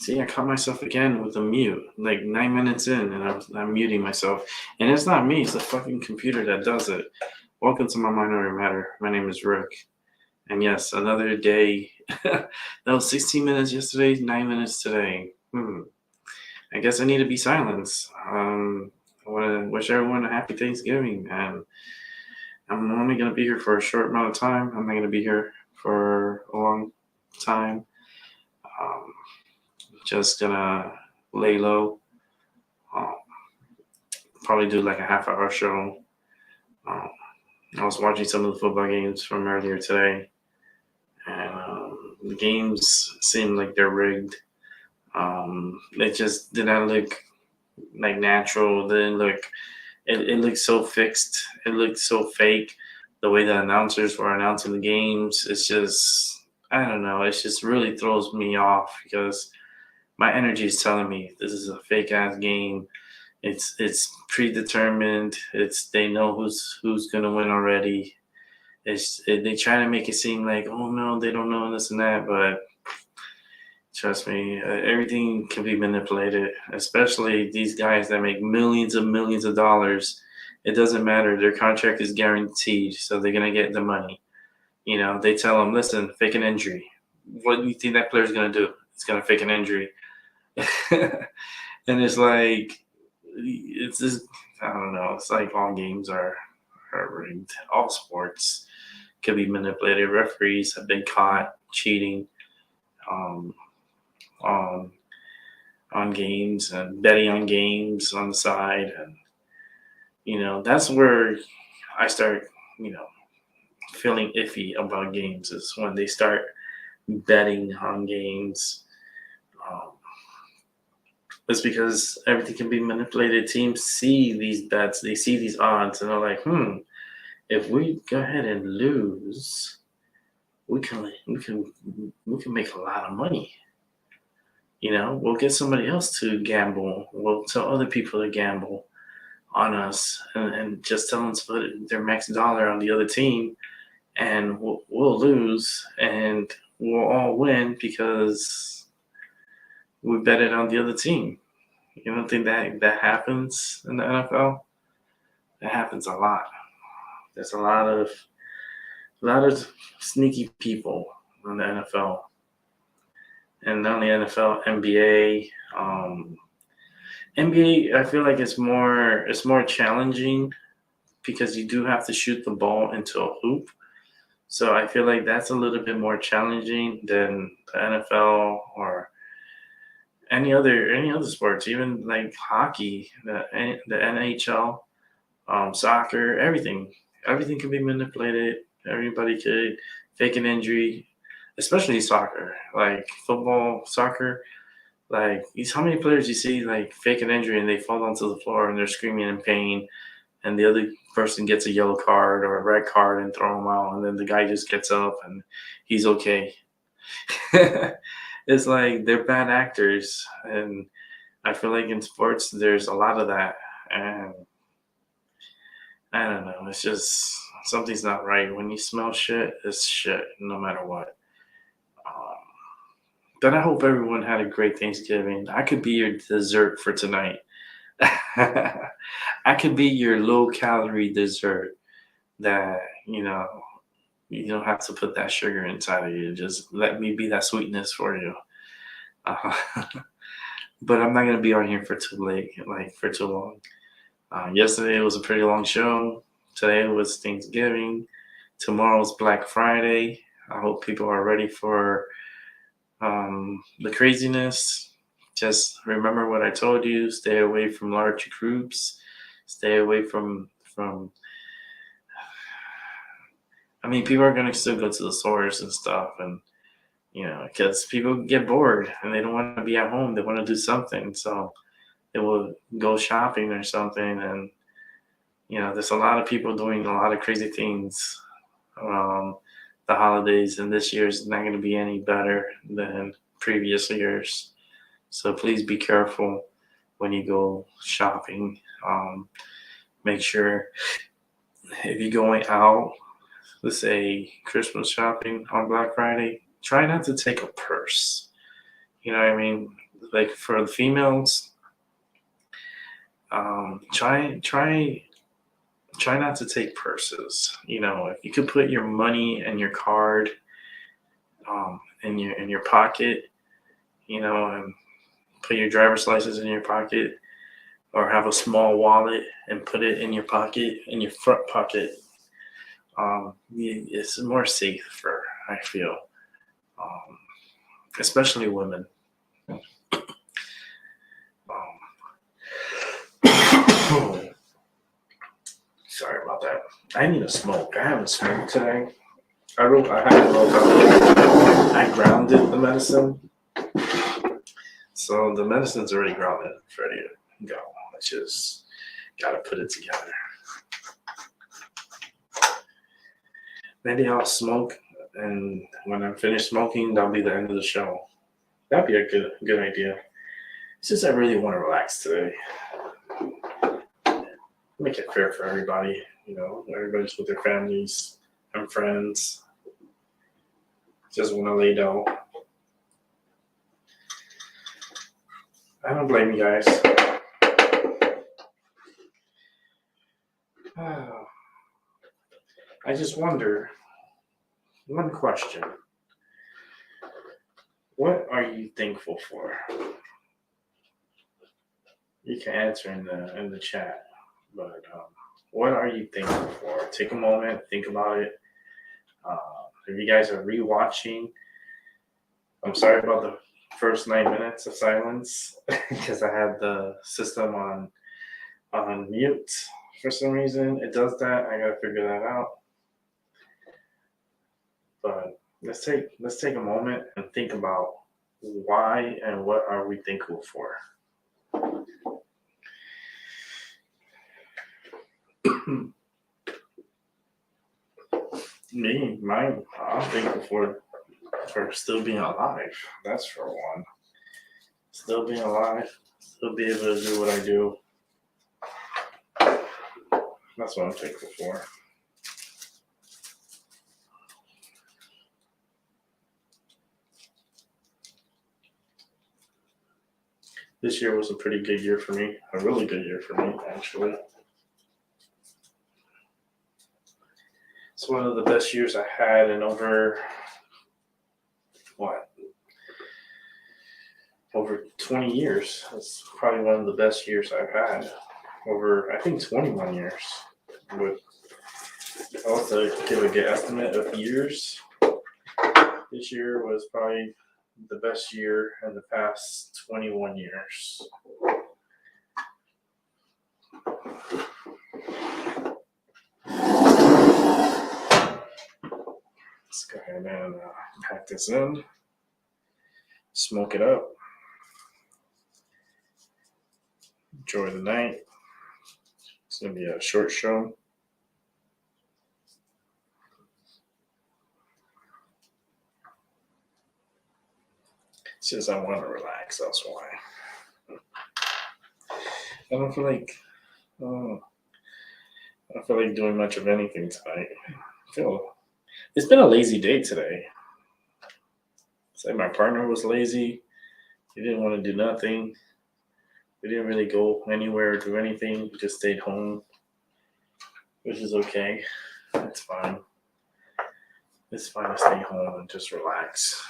See, I caught myself again with a mute, like 9 minutes in, and I'm muting myself. And it's not me, it's the fucking computer that does it. Welcome to my Minority Matter. My name is Rick. And yes, another day. That was 16 minutes yesterday, 9 minutes today. I guess I need to be silenced. I want to wish everyone a happy Thanksgiving. And I'm only going to be here for a short amount of time. I'm not going to be here for a long time. Um, just gonna lay low. Um, Probably do like a half-hour show. Um, I was watching some of the football games from earlier today, and the games seem like they're rigged. It just did not look like natural. It didn't look. It looked so fixed. It looked so fake. The way the announcers were announcing the games, it's just, I don't know. It just really throws me off because my energy is telling me this is a fake ass game. It's predetermined. They know who's gonna win already. They try to make it seem like, oh no, they don't know this and that, but trust me, everything can be manipulated. Especially these guys that make millions of dollars. It doesn't matter. Their contract is guaranteed, so they're gonna get the money. They tell them, listen, fake an injury. What do you think that player's gonna do? It's gonna fake an injury. And it's like, it's just, I don't know. It's like all games are rigged. All sports can be manipulated. Referees have been caught cheating um, on on games and betting on games on the side, and that's where I start, feeling iffy about games is when they start betting on games. Um, It's because everything can be manipulated. Teams see these bets, they see these odds, and they're like, if we go ahead and lose, we can make a lot of money. We'll get somebody else to gamble. We'll tell other people to gamble on us, and just tell them to put their max dollar on the other team, and we'll lose, and we'll all win because we betted on the other team. You don't think that happens in the NFL? That happens a lot. There's a lot of sneaky people in the NFL, and not only NFL, NBA. NBA, I feel like it's more challenging because you do have to shoot the ball into a hoop. So I feel like that's a little bit more challenging than the NFL or any other sports, even like hockey, the NHL, soccer, everything. Everything can be manipulated. Everybody could fake an injury, especially soccer, like football, soccer. Like how many players you see like fake an injury and they fall onto the floor and they're screaming in pain, and the other person gets a yellow card or a red card and throw him out, and then the guy just gets up and he's okay. It's like they're bad actors, and I feel like in sports there's a lot of that, and I don't know. It's just something's not right. When you smell shit, it's shit, no matter what. Um, but I hope everyone had a great Thanksgiving. I could be your dessert for tonight. I could be your low calorie dessert that you don't have to put that sugar inside of you. Just let me be that sweetness for you. Uh, but I'm not gonna be on here for too late, like for too long. Yesterday was a pretty long show. Today was Thanksgiving. Tomorrow's Black Friday. I hope people are ready for the craziness. Just remember what I told you. Stay away from large groups. Stay away from. I mean, people are gonna still go to the stores and stuff, and because people get bored and they don't want to be at home. They want to do something, so they will go shopping or something. And there's a lot of people doing a lot of crazy things around the holidays, and this year's not going to be any better than previous years. So please be careful when you go shopping. Make sure if you're going out, let's say Christmas shopping on Black Friday, try not to take a purse. You know what I mean? like for the females, try not to take purses. You know, if you could put your money and your card in your pocket, you know, and put your driver's license in your pocket, or have a small wallet and put it in your pocket, in your front pocket. It's more safer, I feel, especially women. Sorry about that. I need a smoke. I haven't smoked today. I haven't woke up. I grounded the medicine. So the medicine's already grounded, ready to go. I just gotta put it together. Maybe I'll smoke, and when I'm finished smoking, that'll be the end of the show. That'd be a good idea. It's just I really want to relax today. Make it fair for everybody. You know, everybody's with their families and friends. Just want to lay down. I don't blame you guys. I just wonder, one question. What are you thankful for? You can answer in the chat, but what are you thankful for? Take a moment, think about it. If you guys are rewatching, I'm sorry about the first 9 minutes of silence because I had the system on mute for some reason. It does that. I gotta figure that out. But let's take a moment and think about why and what are we thankful for. I'm thankful for still being alive. That's for one. Still being alive, still be able to do what I do. That's what I'm thankful for. This year was a pretty good year for me. A really good year for me, actually. It's one of the best years I had in over 20 years. It's probably one of the best years I've had. Over, I think, 21 years. With also give a good estimate of years. This year was probably the best year in the past 21 years. Let's go ahead and pack this in, smoke it up, enjoy the night. It's going to be a short show. Since I want to relax, that's why. I don't feel like doing much of anything tonight. It's been a lazy day today. It's like my partner was lazy. He didn't want to do nothing. We didn't really go anywhere or do anything. We just stayed home, which is okay. It's fine. It's fine to stay home and just relax.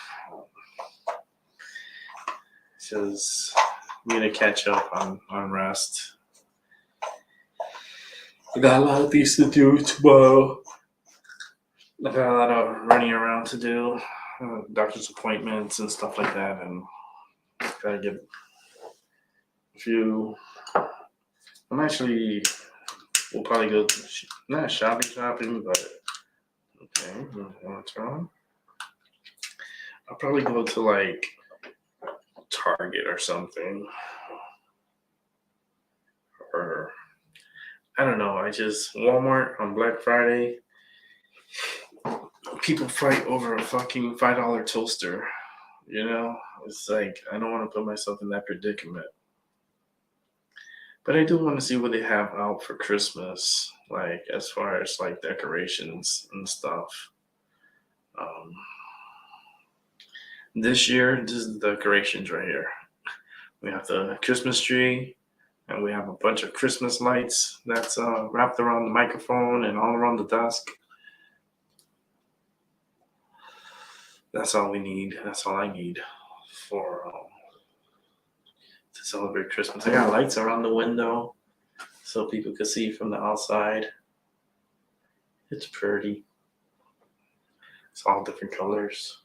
Just need to catch up on rest. I got a lot of things to do tomorrow. I got a lot of running around to do, doctor's appointments and stuff like that, and gotta get a few. We'll probably go not shopping, but okay, what's wrong? I'll probably go to like Target or something, or I don't know. Walmart on Black Friday. People fight over a fucking $5 toaster. You know, it's like I don't want to put myself in that predicament. But I do want to see what they have out for Christmas, like as far as like decorations and stuff. This year, this is the decorations right here. We have the Christmas tree, and we have a bunch of Christmas lights that's wrapped around the microphone and all around the desk. That's all we need. That's all I need for to celebrate Christmas. I got lights around the window so people can see from the outside. It's pretty. It's all different colors.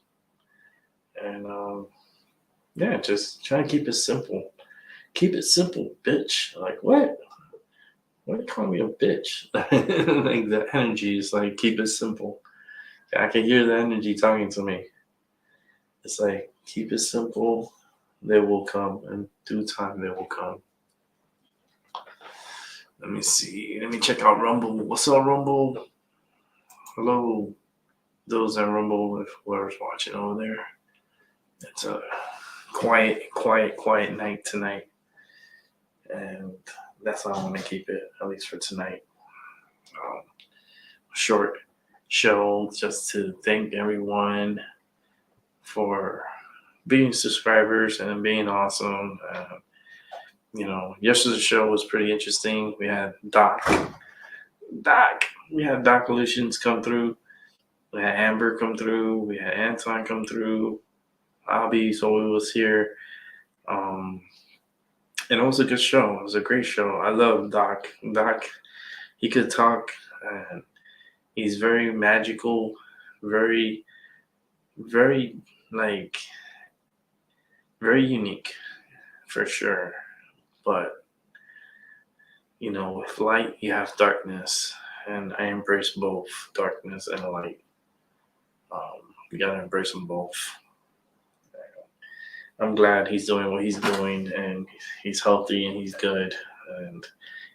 And yeah, just try to keep it simple. Keep it simple, bitch. Like, what? Why do you call me a bitch? Like, the energy is like, keep it simple. I can hear the energy talking to me. It's like, keep it simple. They will come. In due time, they will come. Let me see. Let me check out Rumble. What's up, Rumble? Hello. Those on Rumble, if whoever's watching over there. It's a quiet night tonight. And that's how I want to keep it, at least for tonight. Short show just to thank everyone for being subscribers and being awesome. Yesterday's show was pretty interesting. We had Doc. We had Doc Illusions come through. We had Amber come through. We had Anton come through. Abby Soul was here. And it was a good show. It was a great show. I love Doc. Doc, he could talk, and he's very magical, very, very, very unique, for sure. But, with light, you have darkness, and I embrace both darkness and light. You gotta embrace them both. I'm glad he's doing what he's doing, and he's healthy and he's good. And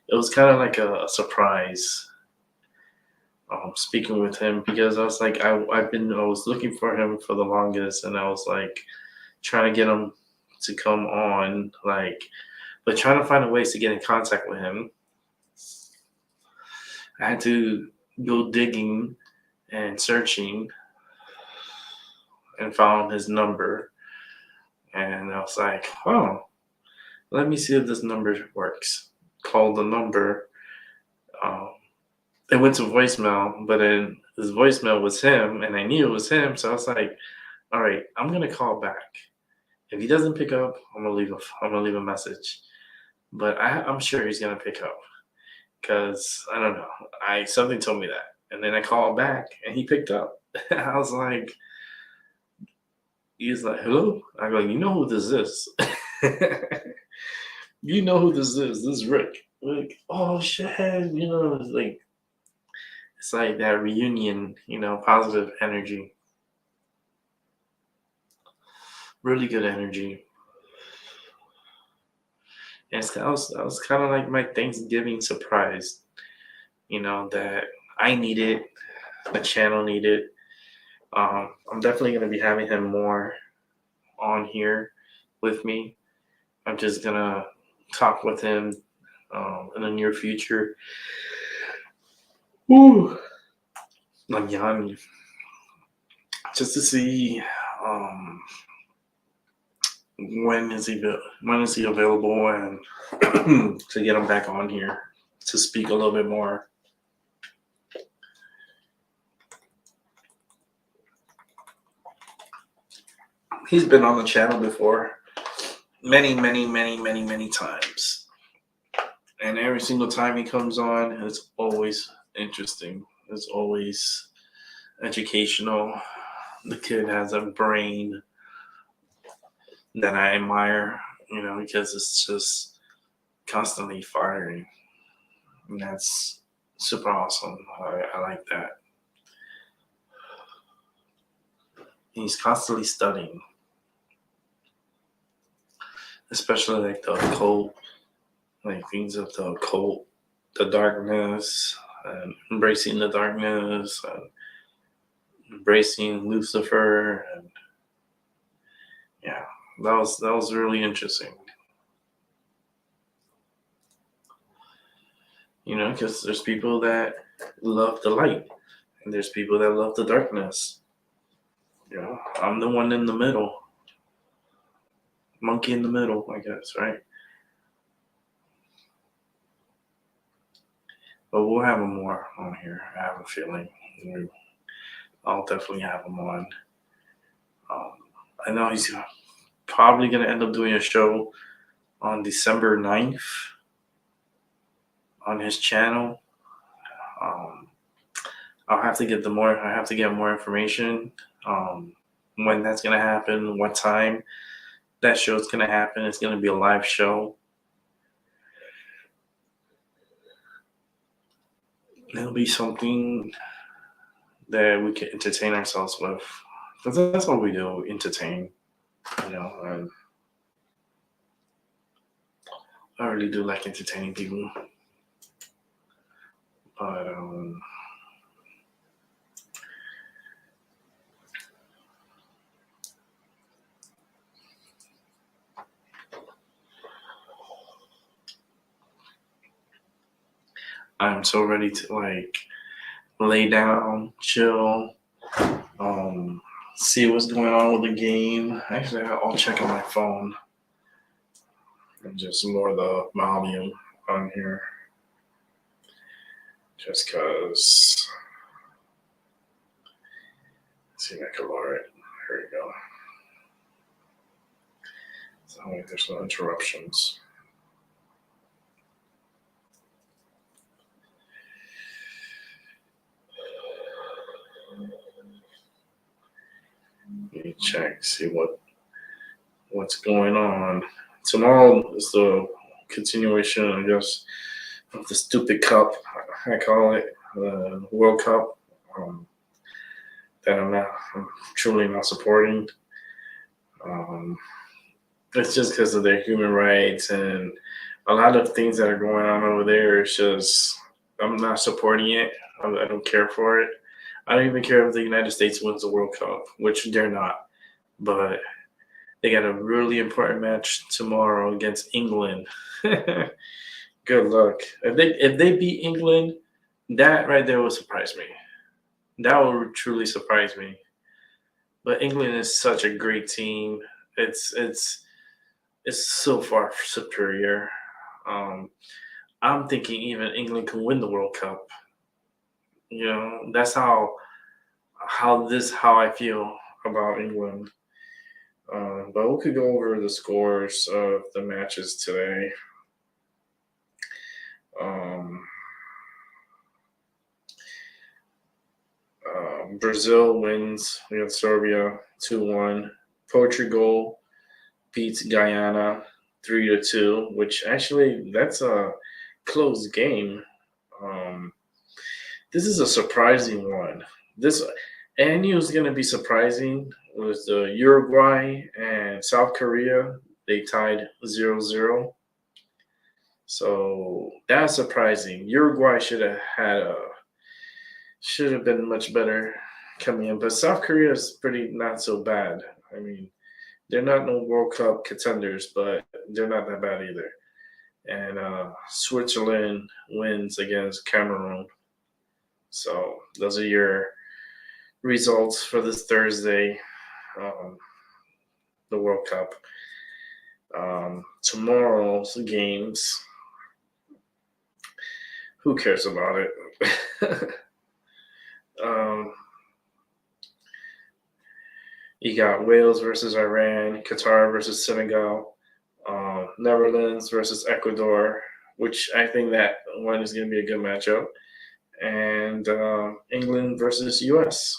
it was kind of like a surprise speaking with him, because I was like, I was looking for him for the longest, and I was like trying to get him to come on, but trying to find ways to get in contact with him. I had to go digging and searching and found his number. And I was like, oh, let me see if this number works. Called the number. It went to voicemail, but then his voicemail was him, and I knew it was him. So I was like, all right, I'm going to call back. If he doesn't pick up, I'm going to leave a message. But I'm sure he's going to pick up, because I don't know. Something told me that. And then I called back, and he picked up. I was like, he's like, hello? I go, you know who this is? You know who this is. This is Rick. Like, oh, shit. It's like that reunion, positive energy. Really good energy. And that was kind of like my Thanksgiving surprise, that I needed, the channel needed. I'm definitely going to be having him more on here with me. I'm just going to talk with him in the near future. Ooh. I'm yawning. Just to see when is he available, and to get him back on here to speak a little bit more. He's been on the channel before many times. And every single time he comes on, it's always interesting. It's always educational. The kid has a brain that I admire, because it's just constantly firing. And that's super awesome. I like that. He's constantly studying, especially like the occult, like things of the occult, the darkness, and embracing the darkness, and embracing Lucifer, and yeah, that was really interesting. Because there's people that love the light, and there's people that love the darkness. I'm the one in the middle. Monkey in the middle, I guess, right? But we'll have him more on here. I have a feeling I'll definitely have him on. Um, I know he's probably going to end up doing a show on December 9th on his channel. I have to get more information. When that's going to happen, what time that show's going to happen. It's going to be a live show. It'll be something that we can entertain ourselves with. Because that's what we do, entertain. And I really do like entertaining people. But I'm so ready to lay down, chill, see what's going on with the game. Actually, I'll check on my phone and just lower the volume on here, just because. Let's see if I can lower it. Here we go. So there's no interruptions. Let me check, see what's going on. Tomorrow is the continuation, I guess, of the stupid cup, I call it, the World Cup, that I'm truly not supporting. It's just because of their human rights and a lot of things that are going on over there. It's just, I'm not supporting it. I don't care for it. I don't even care if the United States wins the World Cup, which they're not. But they got a really important match tomorrow against England. Good luck. If they beat England, that right there will surprise me. That will truly surprise me. But England is such a great team. It's so far superior. I'm thinking even England can win the World Cup. That's how I feel about England. But we could go over the scores of the matches today. Brazil wins against Serbia 2-1. Portugal beats Guyana 3-2, which actually that's a close game. This is a surprising one. I knew it was going to be surprising. Was the Uruguay and South Korea. They tied 0-0. So that's surprising. Uruguay should have been much better coming in, but South Korea is pretty not so bad. I mean, they're not no World Cup contenders, but they're not that bad either. And Switzerland wins against Cameroon. So those are your results for this Thursday, the World Cup. Tomorrow's games, who cares about it? You got Wales versus Iran, Qatar versus Senegal, Netherlands versus Ecuador, which I think that one is going to be a good matchup, and England versus US.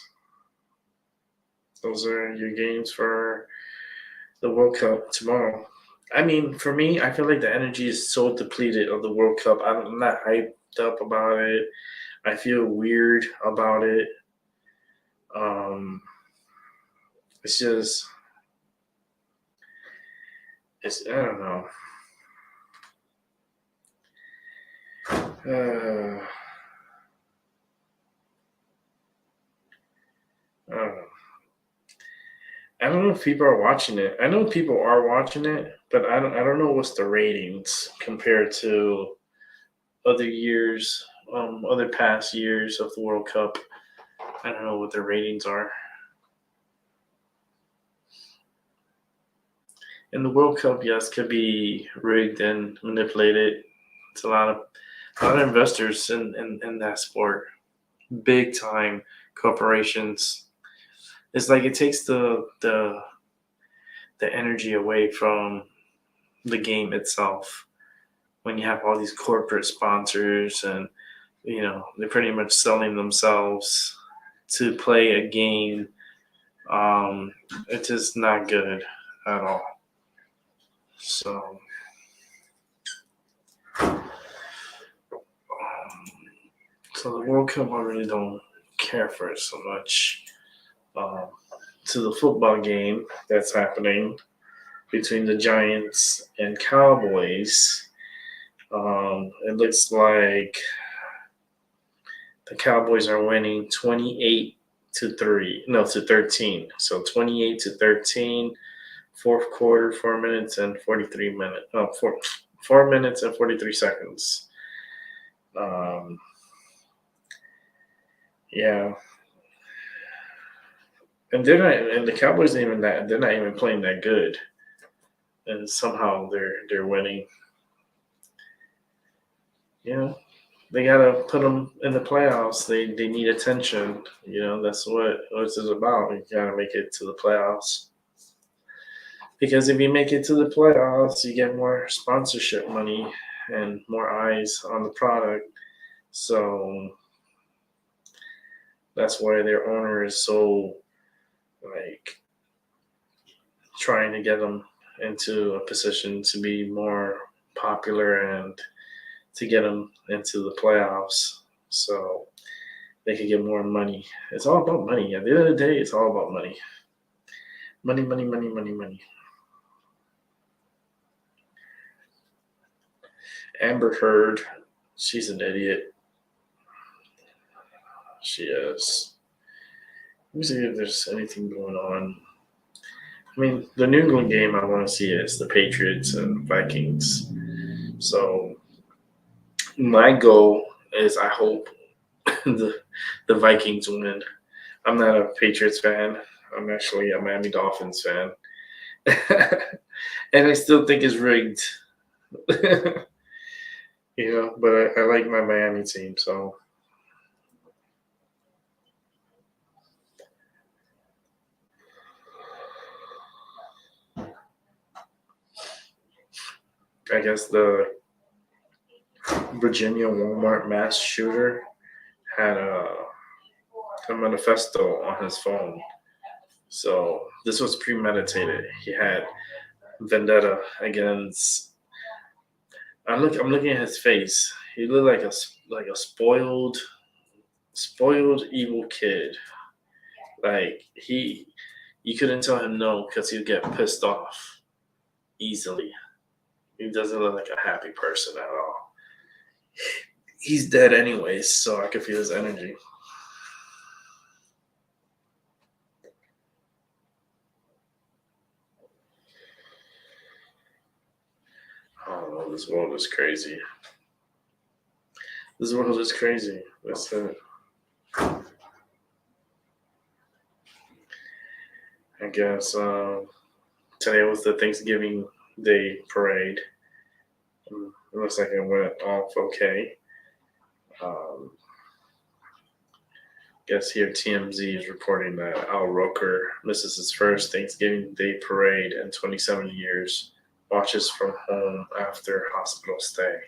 Those are your games for the World Cup tomorrow. I mean, for me, I feel like the energy is so depleted of the World Cup. I'm not hyped up about it. I feel weird about it. It's just, I don't know. I don't know. I don't know if people are watching it. I know people are watching it, but I don't know what's the ratings compared to other years, other past years of the World Cup. I don't know what the ratings are. And the World Cup, yes, could be rigged and manipulated. It's a lot of investors in that sport. Big time corporations. It's like it takes the energy away from the game itself when you have all these corporate sponsors and they're pretty much selling themselves to play a game. It's just not good at all. So so the World Cup, I really don't care for it so much. To the football game that's happening between the Giants and Cowboys, it looks like the Cowboys are winning 28-3. No, to 13. So 28-13. Fourth quarter, 4 minutes and 43 minutes. Oh, 4 minutes and 43 seconds. Yeah. And the Cowboys they're not even playing that good. And somehow they're winning. They gotta put them in the playoffs. They need attention. That's what this is about. You gotta make it to the playoffs. Because if you make it to the playoffs, you get more sponsorship money and more eyes on the product. So that's why their owner is so trying to get them into a position to be more popular and to get them into the playoffs so they can get more money. It's all about money. At the end of the day, it's all about money. Money, money, money, money, money. Amber Heard, she's an idiot. She is. Let me see if there's anything going on. I mean, the New England game I want to see is the Patriots and Vikings. So my goal is I hope the Vikings win. I'm not a Patriots fan. I'm actually a Miami Dolphins fan. And I still think it's rigged. But I like my Miami team, so I guess the Virginia Walmart mass shooter had a manifesto on his phone. So this was premeditated. He had vendetta against. I'm looking at his face. He looked like a spoiled evil kid. You couldn't tell him no because he'd get pissed off easily. He doesn't look like a happy person at all. He's dead anyways, so I could feel his energy. Oh, this world is crazy. This world is crazy. That's it. I guess today was the Thanksgiving Day parade. It looks like it went off okay. Guess here TMZ is reporting that Al Roker misses his first Thanksgiving Day parade in 27 years, watches from home after hospital stay.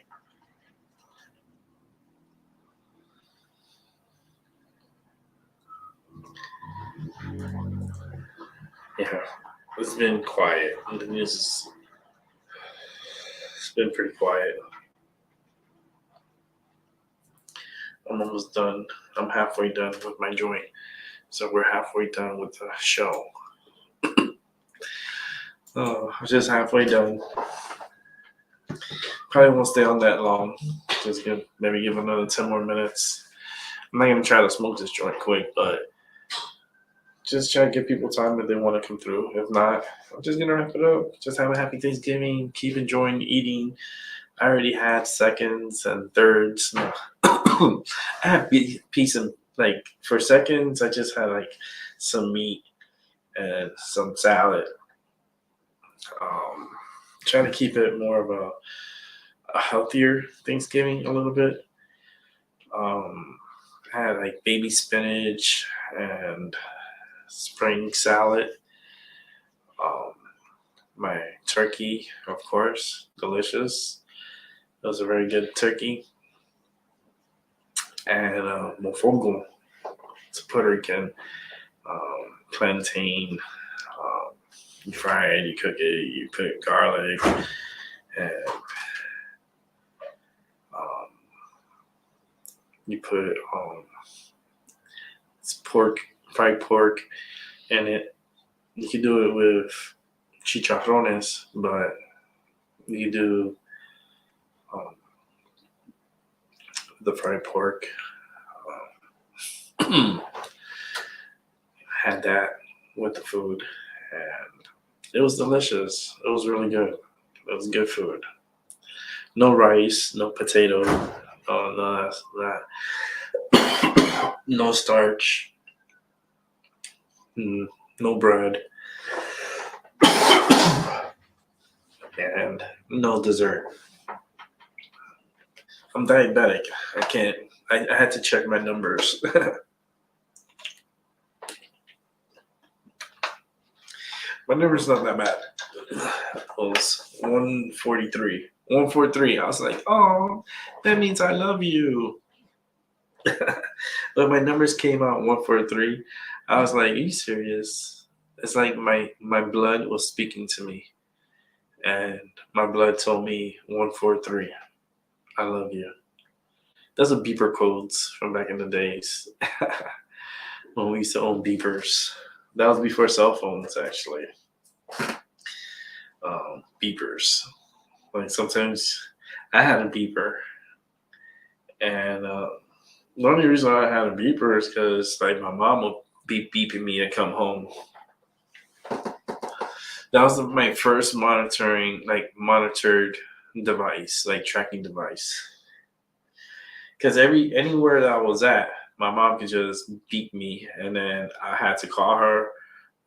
Yeah, it's been quiet. The news it's been pretty quiet. I'm almost done. I'm halfway done with my joint. So we're halfway done with the show. I'm just halfway done. Probably won't stay on that long. Just maybe give another 10 more minutes. I'm not going to try to smoke this joint quick, but just try to give people time if they want to come through. If not, I'm just going to wrap it up. Just have a happy Thanksgiving. Keep enjoying eating. I already had seconds and thirds. No. I had piece of, for seconds, I just had, some meat and some salad. Trying to keep it more of a healthier Thanksgiving a little bit. I had like baby spinach and spring salad. Um, my turkey, of course, delicious. It was a very good turkey. And mofongo, it's Puerto Rican plantain. You fry it, you cook it, you put garlic, and um, you put it's pork, fried pork in it. You can do it with chicharrones, but you do the fried pork. Had that with the food, and it was delicious. It was really good. It was good food. No rice, no potato, none of that. No starch, no bread, and no dessert. I'm diabetic. I can't. I had to check my numbers. My number's not that bad. It was 143. 143. I was like, oh, that means I love you. But my numbers came out 143. I was like, are you serious? It's like my blood was speaking to me. And my blood told me 143. I love you. Those are beeper codes from back in the days when we used to own beepers. That was before cell phones, actually. Beepers. Like sometimes I had a beeper, and the only reason I had a beeper is because like my mom would be beeping me to come home. That was my first monitored device, like tracking device. Because anywhere that I was at, my mom could just beep me, and then I had to call her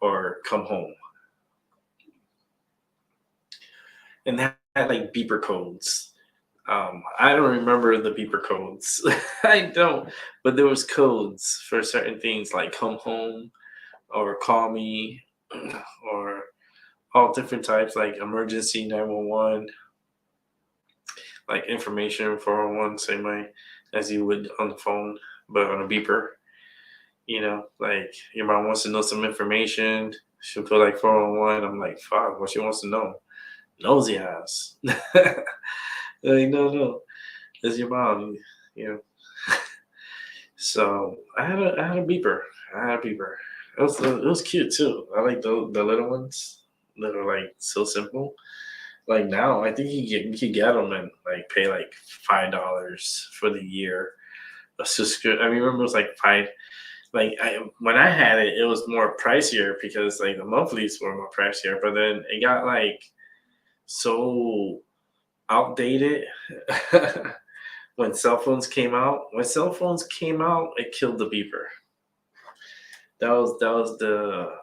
or come home. And that had like beeper codes. I don't remember the beeper codes. I don't, but there was codes for certain things like come home or call me or all different types like emergency 911, like information 411, same way as you would on the phone, but on a beeper. Like your mom wants to know some information. She'll put like 411. I'm like, fuck, what she wants to know? Nosy ass. Like, no, it's your mom, you know. So I had a beeper. It was cute too. I like the little ones that are like so simple. Like now, I think you could get them and like pay like $5 for the year. A subscription. I remember it was like five. Like when I had it, it was more pricier because like the monthlies were more pricier. But then it got like so outdated when cell phones came out. When cell phones came out, it killed the beeper. That was the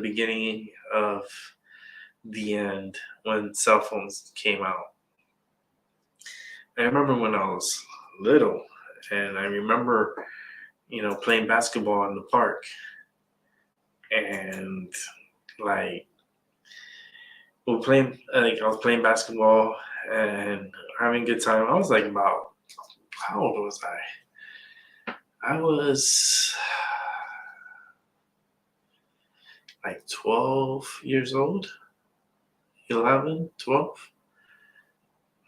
beginning of the end when cell phones came out. I remember when I was little, and I remember, playing basketball in the park, and like I was playing basketball and having a good time. I was like about, how old was I? I was like 12 years old, 11, 12,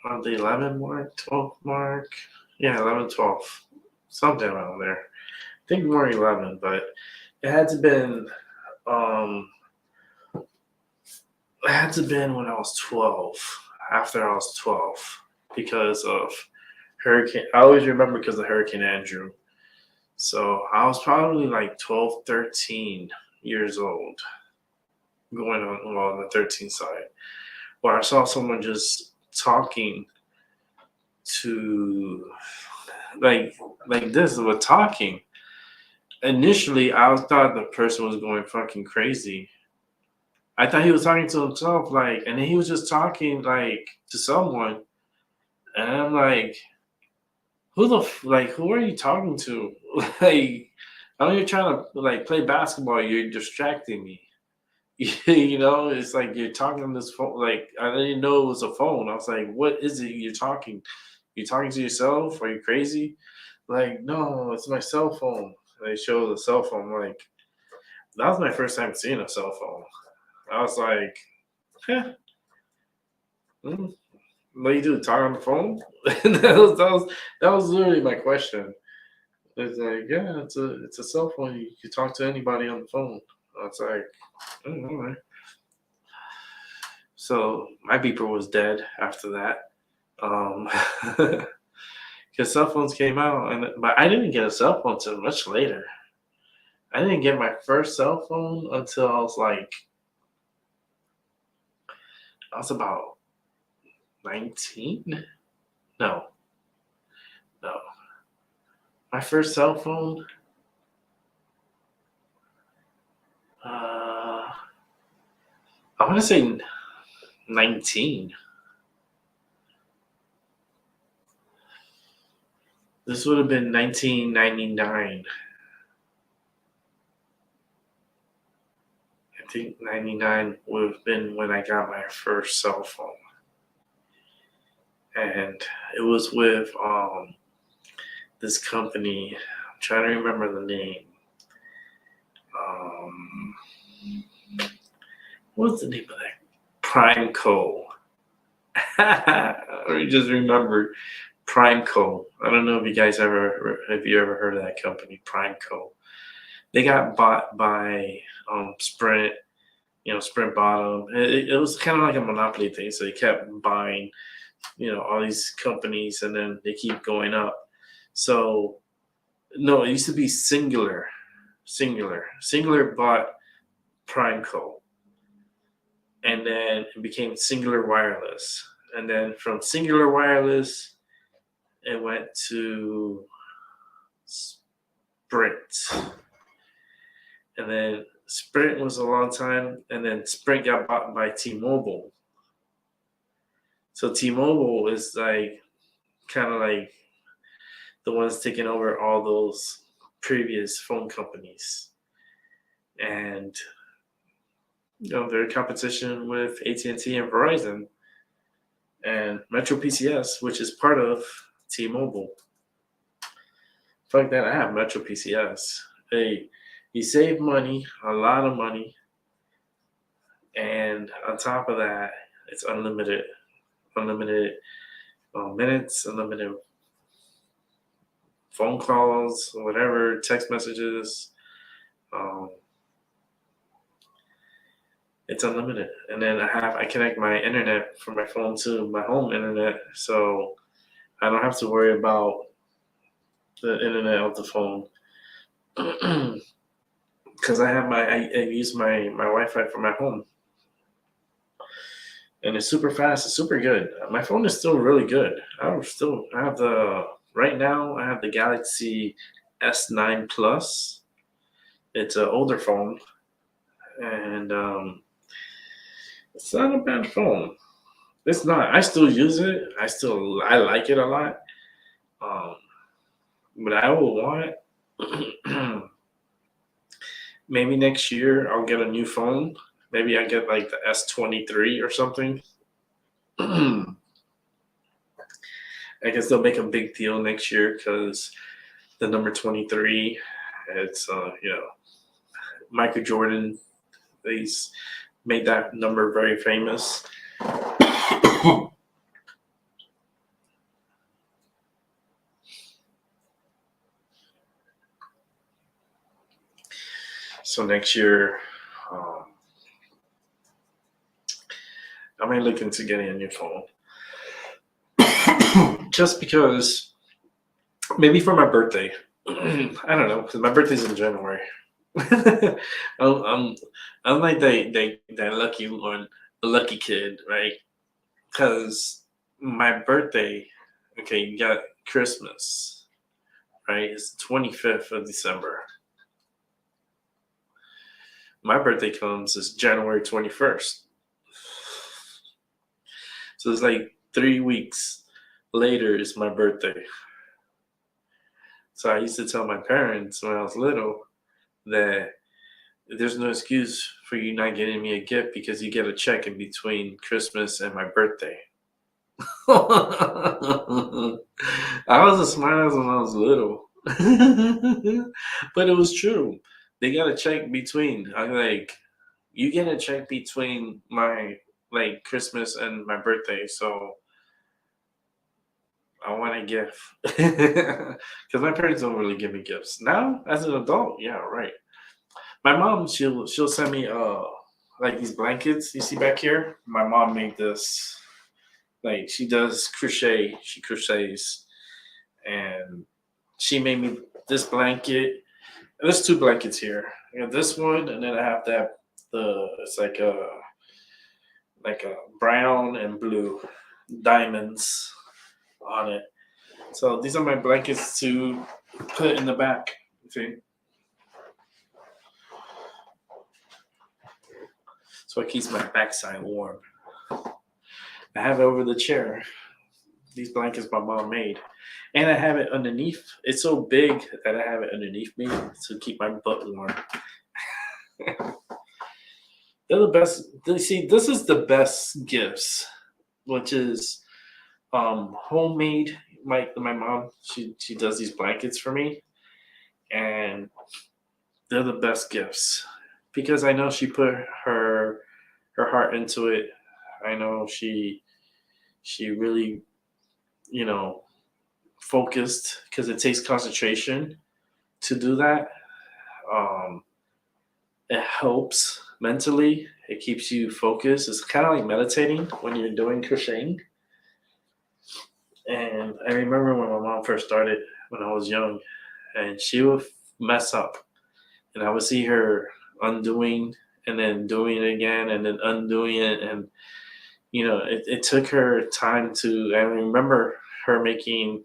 on the 11 mark, 12 mark. Yeah, 11, 12, something around there. I think more 11, but it had to been, it had to been when I was 12, after I was 12, because of Hurricane. I always remember because of Hurricane Andrew. So I was probably like 12, 13 years old, going on the 13th side, where I saw someone just talking to like this with talking. Initially, I thought the person was going fucking crazy, I thought he was talking to himself, like, and then he was just talking like to someone, and I'm like, who are you talking to? Like, I know you're trying to like play basketball, you're distracting me. It's like you're talking on this phone. Like, I didn't know it was a phone. I was like, what is it you're talking? You talking to yourself? Are you crazy? Like, no, it's my cell phone. They show the cell phone. Like, that was my first time seeing a cell phone. I was like, huh, mm, what do you do? Talk on the phone? And that was literally my question. It's like, yeah, it's a cell phone. You can talk to anybody on the phone. I was like, all right. So my beeper was dead after that. Um, because cell phones came out, but I didn't get a cell phone until much later. I didn't get my first cell phone until I was about 19. No, no, my first cell phone. I want to say 19. This would have been 1999. I think 99 would have been when I got my first cell phone. And it was with this company. I'm trying to remember the name. Um, what's the name of that? Primeco. I just remembered Primeco. I don't know if you guys ever heard of that company, Primeco. They got bought by Sprint. Sprint bought them. It was kind of like a monopoly thing. So they kept buying, all these companies, and then they keep going up. So no, it used to be Singular bought Primeco, and then it became Singular Wireless, and then from Singular Wireless, it went to Sprint, and then Sprint was a long time, and then Sprint got bought by T-Mobile. So T-Mobile is like kind of like the ones taking over all those previous phone companies, and they're in competition with AT&T and Verizon and Metro PCS, which is part of T-Mobile. Fuck that, I have Metro PCS. Hey, you save money, a lot of money, and on top of that, it's unlimited minutes, unlimited phone calls, whatever, text messages. It's unlimited, and then I connect my internet from my phone to my home internet, so I don't have to worry about the internet of the phone. Because I use my Wi-Fi for my home, and it's super fast. It's super good. My phone is still really good. I have right now I have the Galaxy S9 Plus. It's an older phone, and it's not a bad phone. It's not. I still use it. I like it a lot. Um, but I will want maybe next year I'll get a new phone. Maybe I get like the S23 or something. I guess they'll make a big deal next year because the number 23, it's Michael Jordan. He's made that number very famous. So next year, I may look into getting a new phone. Just because, maybe for my birthday. I don't know, because my birthday's in January. I'm like that lucky one, the lucky kid, right? Because my birthday, okay, you got Christmas, right? It's the 25th of December. My birthday comes is January 21st. So it's like 3 weeks later is my birthday. So I used to tell my parents when I was little that there's no excuse for you not getting me a gift because you get a check in between Christmas and my birthday. I was a smart ass when I was little. But it was true. They got a check between. You get a check between my Christmas and my birthday, so I want a gift. Because my parents don't really give me gifts. Now, as an adult, yeah, right. My mom, she'll send me these blankets you see back here. My mom made this. Like she does crochet. She crochets, and she made me this blanket. There's two blankets here. I got this one, and then I have it's like a brown and blue diamonds on it. So these are my blankets to put in the back. See? So it keeps my backside warm. I have it over the chair. These blankets my mom made. And I have it underneath. It's so big that I have it underneath me to keep my butt warm. They're the best. See, this is the best gifts, which is homemade. My mom, she does these blankets for me, and they're the best gifts because I know she put her heart into it. I know she really, focused because it takes concentration to do that. It helps mentally. It keeps you focused. It's kind of like meditating when you're doing crocheting. And I remember when my mom first started when I was young, and she would mess up, and I would see her undoing and then doing it again and then undoing it, and it took her time to. I remember her making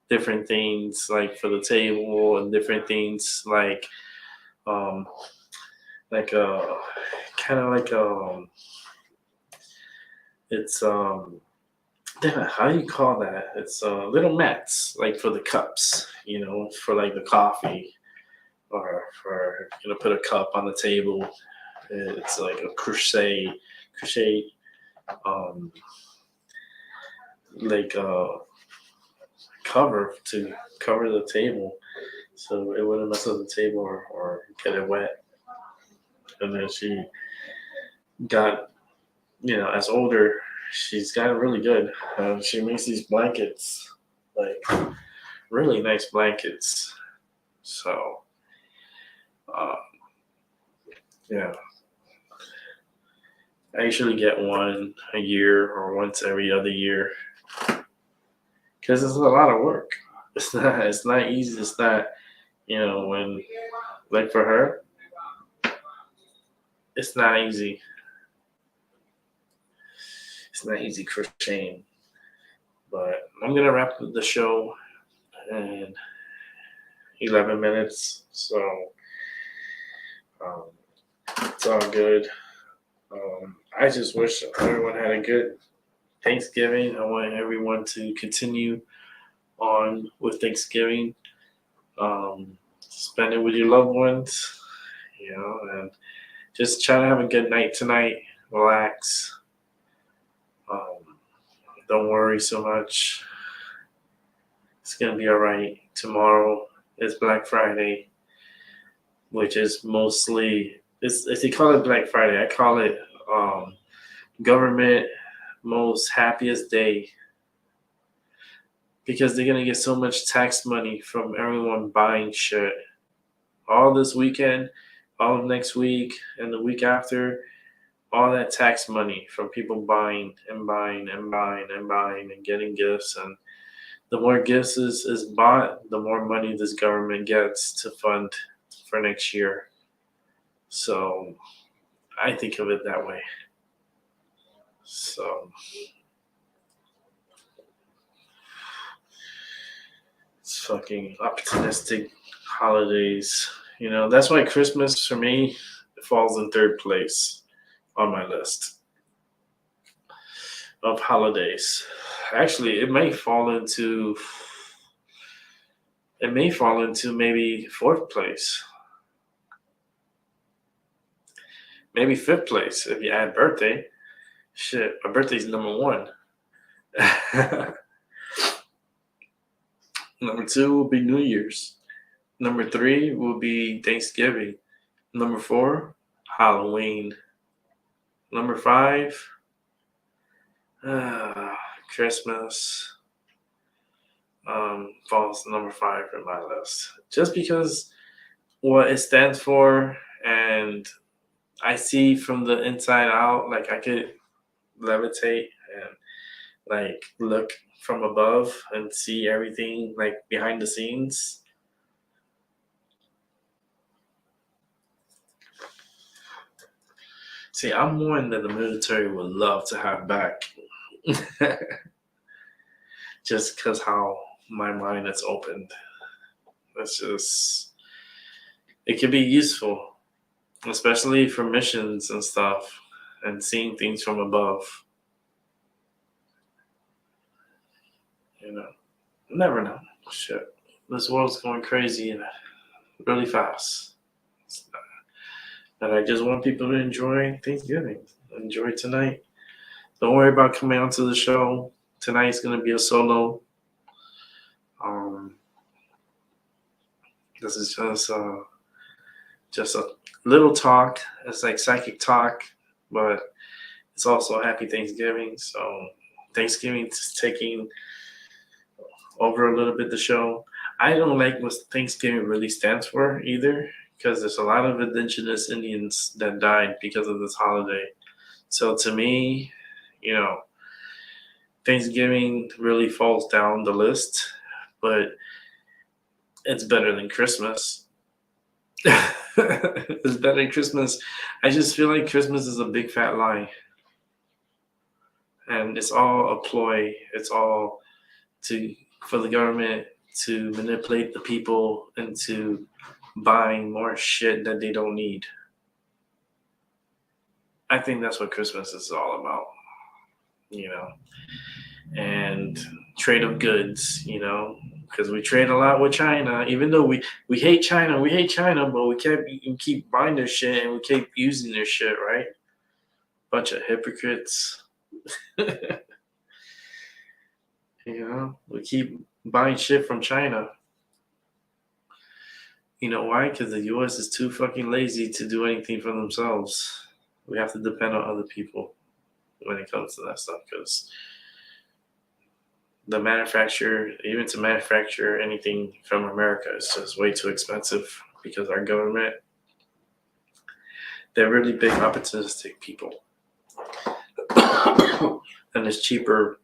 different things for the table and different things um like kind of it's damn it, how do you call that? It's little mats for the cups, for the coffee or for put a cup on the table. It's like a crochet um cover to cover the table so it wouldn't mess up the table or get it wet. And then she got, as older, she's gotten really good. She makes these blankets, really nice blankets. So, uh, yeah. I usually get one a year or once every other year because it's a lot of work. It's not easy. It's not, when for her, it's not easy. It's not easy crocheting. But I'm gonna wrap the show in 11 minutes, so it's all good. I just wish everyone had a good Thanksgiving. I want everyone to continue on with Thanksgiving. Spend it with your loved ones, and just try to have a good night tonight. Relax. Don't worry so much. It's gonna be all right. Tomorrow is Black Friday, which is mostly they call it Black Friday. I call it government most happiest day because they're gonna get so much tax money from everyone buying shit all this weekend, all of next week, and the week after. All that tax money from people buying and buying and buying and buying and getting gifts. And the more gifts is bought, the more money this government gets to fund for next year. So I think of it that way. So it's fucking opportunistic holidays. That's why Christmas for me falls in third place on my list of holidays. Actually, it may fall into maybe fourth place, maybe fifth place if you add birthday. Shit, my birthday's number one. Number two will be New Year's. Number three will be Thanksgiving. Number four, Halloween. Number five, Christmas. Falls number five in my list. Just because what it stands for, and I see from the inside out, like I could levitate and like look from above and see everything like behind the scenes. See, I'm one that the military would love to have back. Just because how my mind is opened. It can be useful, especially for missions and stuff and seeing things from above. You know, never know. Shit. This world's going crazy and really fast. And I just want people to enjoy Thanksgiving. Enjoy tonight. Don't worry about coming onto the show. Tonight's going to be a solo. This is just a little talk. It's like psychic talk, but it's also Happy Thanksgiving. So Thanksgiving is taking over a little bit the show. I don't like what Thanksgiving really stands for either, because there's a lot of indigenous Indians that died because of this holiday. So to me, you know, Thanksgiving really falls down the list, but it's better than Christmas. It's better than Christmas. I just feel like Christmas is a big fat lie. And it's all a ploy. It's all for the government to manipulate the people into buying more shit that they don't need. I think that's what Christmas is all about, you know, and trade of goods, you know, because we trade a lot with China. Even though we hate China, but we keep buying their shit and we keep using their shit, right? Bunch of hypocrites. You know, we keep buying shit from China. You know why? Because the U.S. is too fucking lazy to do anything for themselves. We have to depend on other people when it comes to that stuff, because even to manufacture anything from America is just way too expensive, because our government, they're really big opportunistic people. And it's cheaper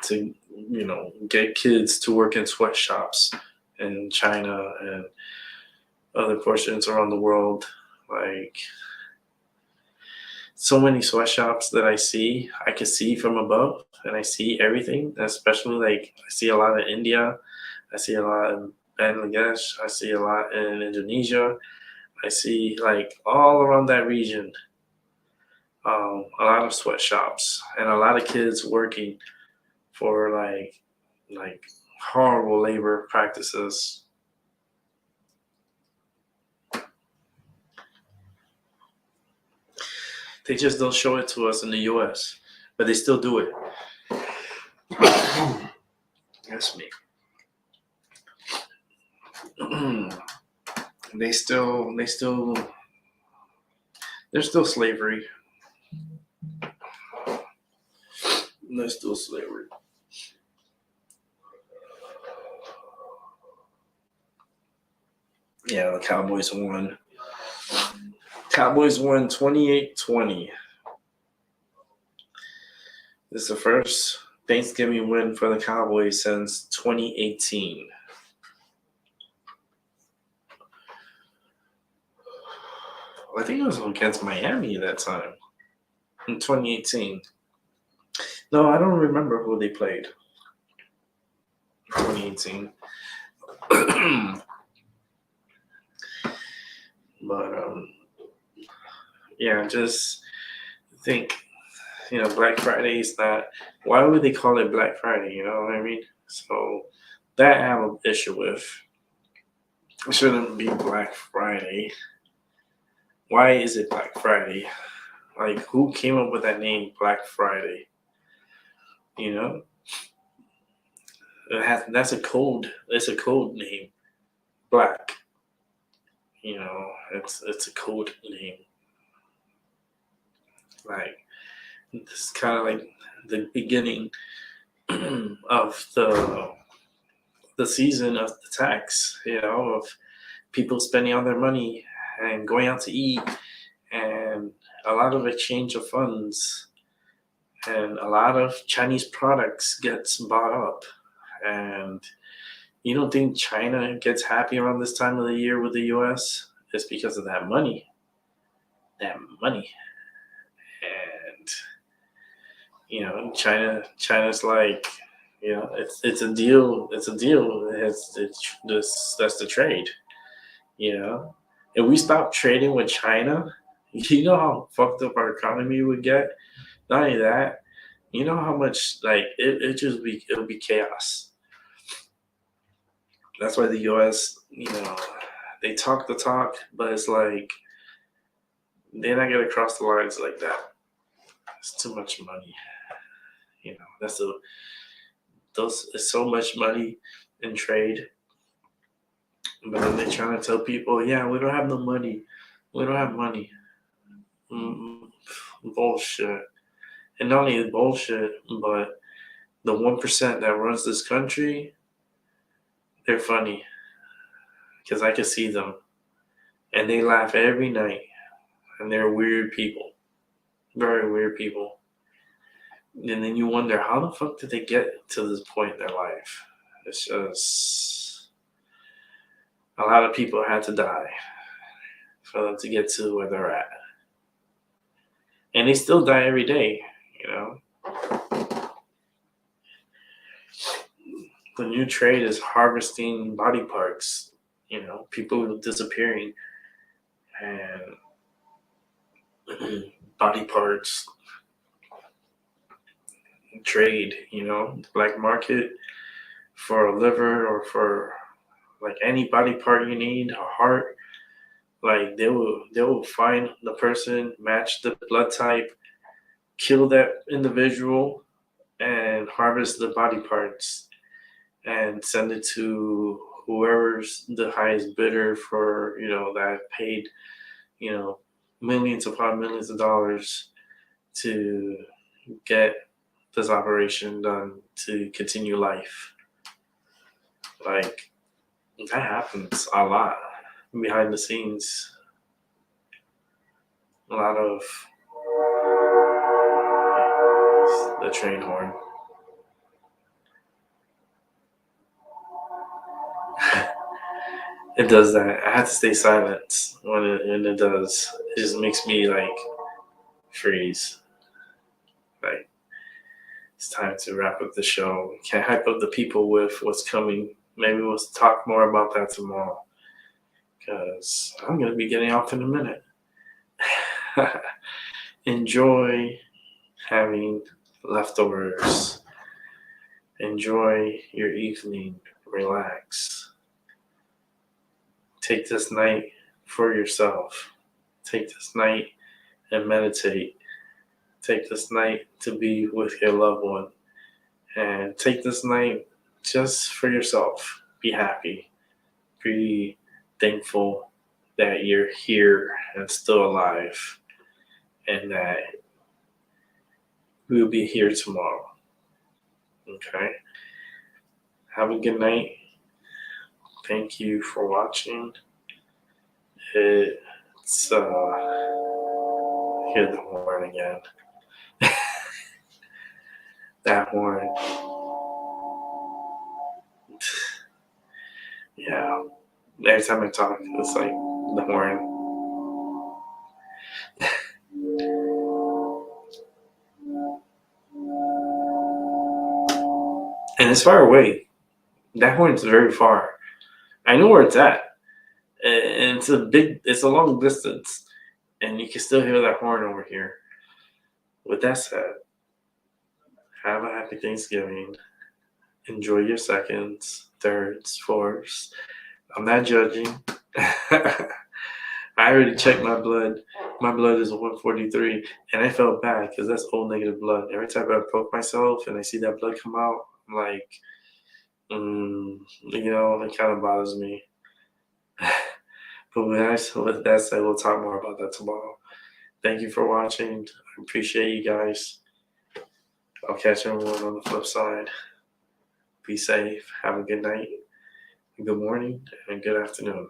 to, you know, get kids to work in sweatshops in China and other portions around the world. Like, so many sweatshops that I can see from above, and I see everything, especially like I see a lot in India, I see a lot in Bangladesh, I see a lot in Indonesia, I see like all around that region, a lot of sweatshops and a lot of kids working for like horrible labor practices. They just don't show it to us in the U.S., but they still do it. That's me. There's still slavery. There's still slavery. Yeah, the Cowboys won. Cowboys won 28-20. This is the first Thanksgiving win for the Cowboys since 2018. I think it was against Miami that time in 2018. No, I don't remember who they played in 2018. But Yeah, just think, Black Friday is not. Why would they call it Black Friday? You know what I mean? So that I have an issue with. It shouldn't be Black Friday. Why is it Black Friday? Like, who came up with that name, Black Friday? You know, that's a code. It's a code name, Black. It's a code name. Like, it's kind of like the beginning of the season of the tax. Of people spending all their money and going out to eat, and a lot of exchange of funds, and a lot of Chinese products gets bought up. And you don't think China gets happy around this time of the year with the US? It's because of that money. That money. And China's like, it's a deal. It's a deal. That's the trade. If we stop trading with China, you know how fucked up our economy would get. Not only that, you know how much it'll be chaos. That's why the US, they talk the talk, but it's like they're not gonna cross the lines like that. It's too much money. It's so much money in trade. But then they're trying to tell people, yeah, we don't have no money. We don't have money. Bullshit. And not only bullshit, but the 1% that runs this country, they're funny. Because I can see them. And they laugh every night. And they're weird people. Very weird people. And then you wonder, how the fuck did they get to this point in their life? It's just, a lot of people had to die for them to get to where they're at. And they still die every day, The new trade is harvesting body parts, people disappearing. And body parts trade, the black market for a liver or for like any body part you need, a heart. Like they will find the person, match the blood type, kill that individual, and harvest the body parts and send it to whoever's the highest bidder for that paid millions upon millions of dollars to get this operation done to continue life. Like, that happens a lot behind the scenes. A lot of the train horn. It does that. I have to stay silent when it does. It just makes me like freeze. Like, it's time to wrap up the show. Can't hype up the people with what's coming. Maybe we'll talk more about that tomorrow. Because I'm going to be getting off in a minute. Enjoy having leftovers. Enjoy your evening. Relax. Take this night for yourself. Take this night and meditate. Take this night to be with your loved one. And take this night just for yourself. Be happy. Be thankful that you're here and still alive. And that we'll be here tomorrow. Okay? Have a good night. Thank you for watching. It's hear the horn again. That horn. Yeah. Every time I talk, it's like the horn. And it's far away. That horn's very far. I know where it's at. And it's a long distance. And you can still hear that horn over here. With that said, have a happy Thanksgiving. Enjoy your seconds, thirds, fourths. I'm not judging. I already checked my blood. My blood is 143, and I felt bad because that's O negative blood. Every time I poke myself and I see that blood come out, I'm like, it kind of bothers me. But with that said, we'll talk more about that tomorrow. Thank you for watching. I appreciate you guys. I'll catch everyone on the flip side. Be safe. Have a good night, good morning, and good afternoon.